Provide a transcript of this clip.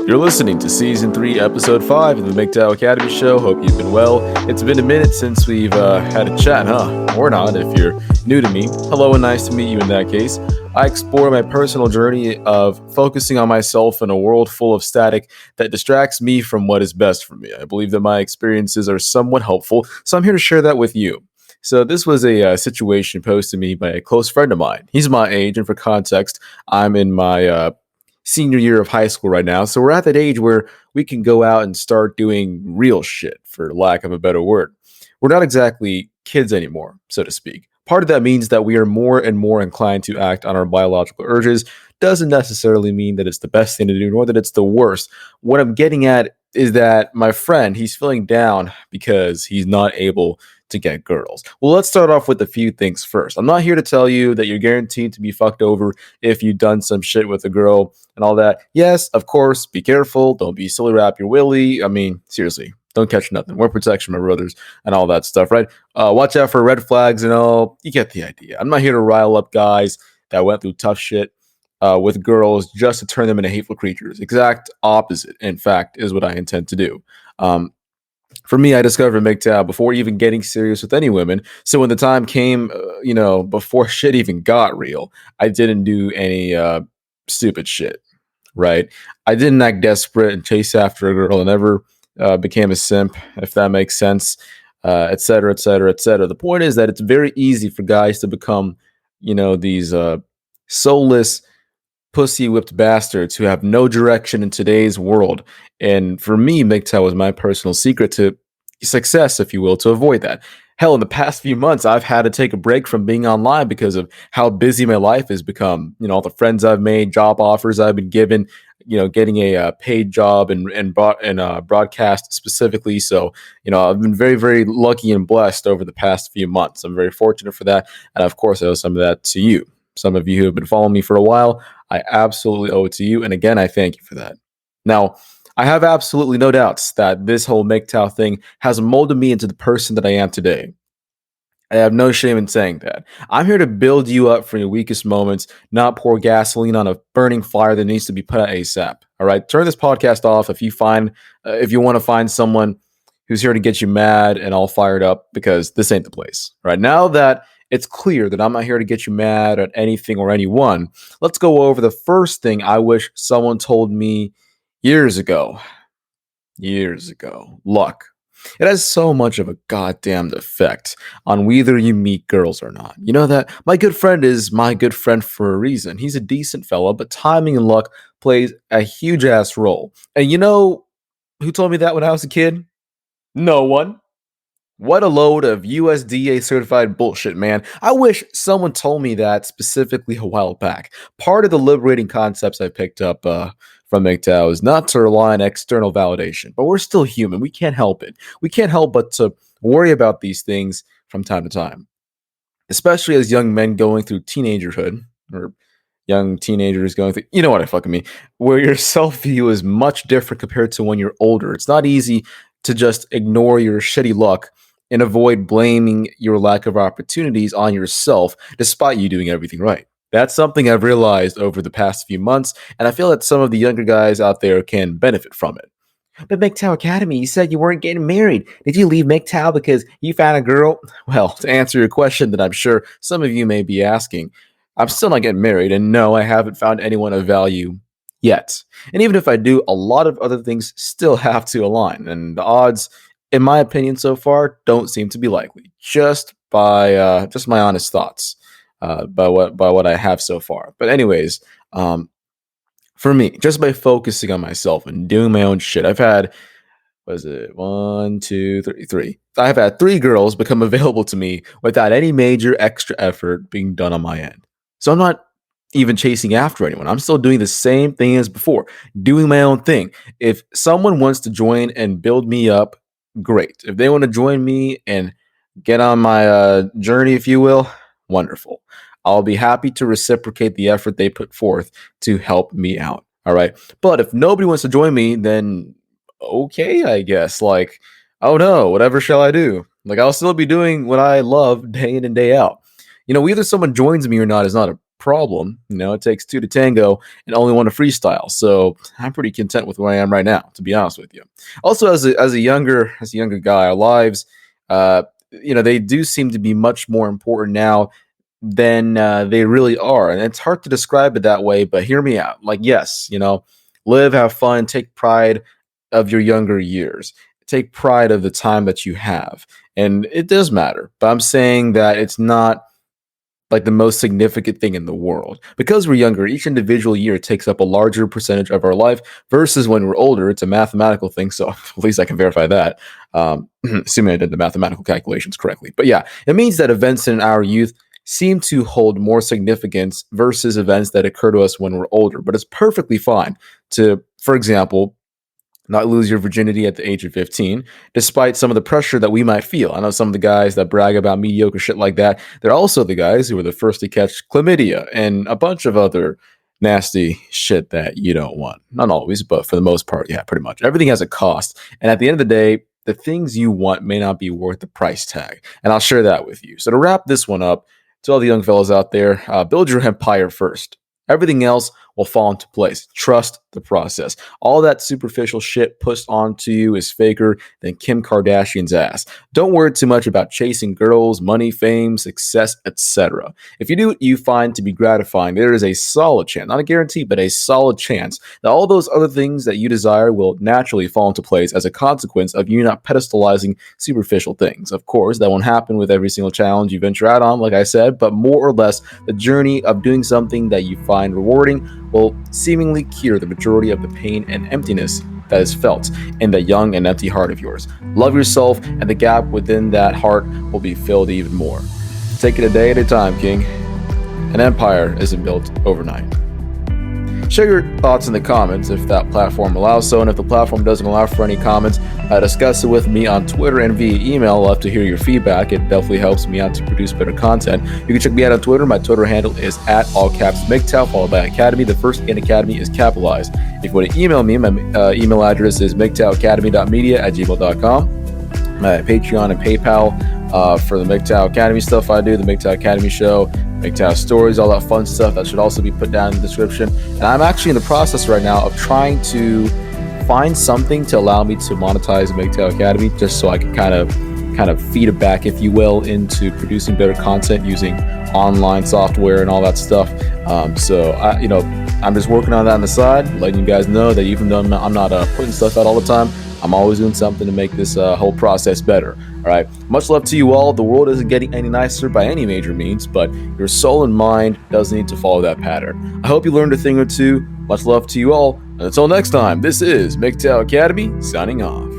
You're listening to Season 3, Episode 5 of the MGTOW Academy Show. Hope you've been well. It's been a minute since we've had a chat, huh? Or not, if you're new to me. Hello and nice to meet you in that case. I explore my personal journey of focusing on myself in a world full of static that distracts me from what is best for me. I believe that my experiences are somewhat helpful, so I'm here to share that with you. So this was a situation posed to me by a close friend of mine. He's my age, and for context, I'm in my senior year of high school right now. So we're at that age where we can go out and start doing real shit, for lack of a better word. We're not exactly kids anymore, so to speak. Part of that means that we are more and more inclined to act on our biological urges. Doesn't necessarily mean that it's the best thing to do, nor that it's the worst. What I'm getting at is that my friend, he's feeling down because he's not able to get girls. Well, let's start off with a few things first. I'm not here to tell you that you're guaranteed to be fucked over if you've done some shit with a girl and all that. Yes, of course, be careful. Don't be silly wrap your willy. I mean, seriously, don't catch nothing. Wear protection, my brothers, and all that stuff, right? Watch out for red flags and all. You get the idea. I'm not here to rile up guys that went through tough shit with girls just to turn them into hateful creatures. Exact opposite, in fact, is what I intend to do. For me, I discovered MGTOW before even getting serious with any women. So when the time came, before shit even got real, I didn't do any stupid shit, right? I didn't act desperate and chase after a girl and never became a simp, if that makes sense, et cetera, et cetera, et cetera. The point is that it's very easy for guys to become, these soulless, pussy whipped bastards who have no direction in today's world. And for me, MGTOW was my personal secret to success, if you will, to avoid that. Hell, in the past few months, I've had to take a break from being online because of how busy my life has become. All the friends I've made, job offers I've been given, getting a paid job and broadcast specifically. So, I've been very, very lucky and blessed over the past few months. I'm very fortunate for that. And of course, I owe some of that to you. Some of you who have been following me for a while, I absolutely owe it to you. And again, I thank you for that. Now, I have absolutely no doubts that this whole MGTOW thing has molded me into the person that I am today. I have no shame in saying that. I'm here to build you up for your weakest moments, not pour gasoline on a burning fire that needs to be put out ASAP. All right, turn this podcast off if you want to find someone who's here to get you mad and all fired up, because this ain't the place. Right now that it's clear that I'm not here to get you mad at anything or anyone, let's go over the first thing I wish someone told me years ago. Luck. It has so much of a goddamn effect on whether you meet girls or not. You know that? My good friend is my good friend for a reason. He's a decent fella, but timing and luck plays a huge ass role. And you know who told me that when I was a kid? No one. What a load of USDA certified bullshit, man. I wish someone told me that specifically a while back. Part of the liberating concepts I picked up from MGTOW is not to rely on external validation, but we're still human. We can't help it. We can't help but to worry about these things from time to time, especially as young men going through teenagerhood, or young teenagers going through, you know what I fucking mean, where your self-view is much different compared to when you're older. It's not easy to just ignore your shitty luck and avoid blaming your lack of opportunities on yourself, despite you doing everything right. That's something I've realized over the past few months, and I feel that some of the younger guys out there can benefit from it. But MGTOW Academy, you said you weren't getting married. Did you leave MGTOW because you found a girl? Well, to answer your question that I'm sure some of you may be asking, I'm still not getting married, and no, I haven't found anyone of value yet. And even if I do, a lot of other things still have to align, and the odds, in my opinion so far, don't seem to be likely, just by just my honest thoughts, by what I have so far. But anyways, for me, just by focusing on myself and doing my own shit, I've had, was it one, two, three? I've had 3 girls become available to me without any major extra effort being done on my end. So I'm not even chasing after anyone. I'm still doing the same thing as before, doing my own thing. If someone wants to join and build me up, great. If they want to join me and get on my journey, if you will, wonderful. I'll be happy to reciprocate the effort they put forth to help me out. All right. But if nobody wants to join me, then okay, I guess. Like, oh no, whatever shall I do? Like, I'll still be doing what I love day in and day out. Whether someone joins me or not is not a problem. It takes two to tango and only one to freestyle. So I'm pretty content with where I am right now, to be honest with you. Also, as a younger guy, our lives, they do seem to be much more important now than they really are, and it's hard to describe it that way. But hear me out. Like, yes, live, have fun, take pride of your younger years. Take pride of the time that you have. And it does matter. But I'm saying that it's not like the most significant thing in the world. Because we're younger, each individual year takes up a larger percentage of our life versus when we're older. It's a mathematical thing. So at least I can verify that, assuming I did the mathematical calculations correctly. But yeah, it means that events in our youth seem to hold more significance versus events that occur to us when we're older. But it's perfectly fine to, for example, not lose your virginity at the age of 15, despite some of the pressure that we might feel. I know some of the guys that brag about mediocre shit like that, they're also the guys who were the first to catch chlamydia and a bunch of other nasty shit that you don't want. Not always, but for the most part, yeah, pretty much. Everything has a cost. And at the end of the day, the things you want may not be worth the price tag. And I'll share that with you. So to wrap this one up, to all the young fellas out there, build your empire first. Everything else will fall into place. Trust the process. All that superficial shit pushed onto you is faker than Kim Kardashian's ass. Don't worry too much about chasing girls, money, fame, success, etc. If you do what you find to be gratifying, there is a solid chance, not a guarantee, but a solid chance that all those other things that you desire will naturally fall into place as a consequence of you not pedestalizing superficial things. Of course, that won't happen with every single challenge you venture out on, like I said, but more or less, the journey of doing something that you find rewarding will seemingly cure the majority of the pain and emptiness that is felt in the young and empty heart of yours. Love yourself, and the gap within that heart will be filled even more. Take it a day at a time, King. An empire isn't built overnight. Share your thoughts in the comments if that platform allows so, and if the platform doesn't allow for any comments, discuss it with me on Twitter and via email. I'll love to hear your feedback. It definitely helps me out to produce better content. You can check me out on Twitter. My Twitter handle is at all caps MGTOW, followed by Academy. The first in Academy is capitalized. If you want to email me, my email address is mgtowacademy.media@gmail.com. My Patreon and PayPal for the MGTOW Academy stuff I do, the MGTOW Academy show, MGTOW stories, all that fun stuff that should also be put down in the description. And I'm actually in the process right now of trying to find something to allow me to monetize the MGTOW Academy, just so I can kind of feed it back, if you will, into producing better content using online software and all that stuff. So I'm just working on that on the side, letting you guys know that even though I'm not putting stuff out all the time, I'm always doing something to make this whole process better. All right. Much love to you all. The world isn't getting any nicer by any major means, but your soul and mind does need to follow that pattern. I hope you learned a thing or two. Much love to you all. And until next time, this is MGTOW Academy signing off.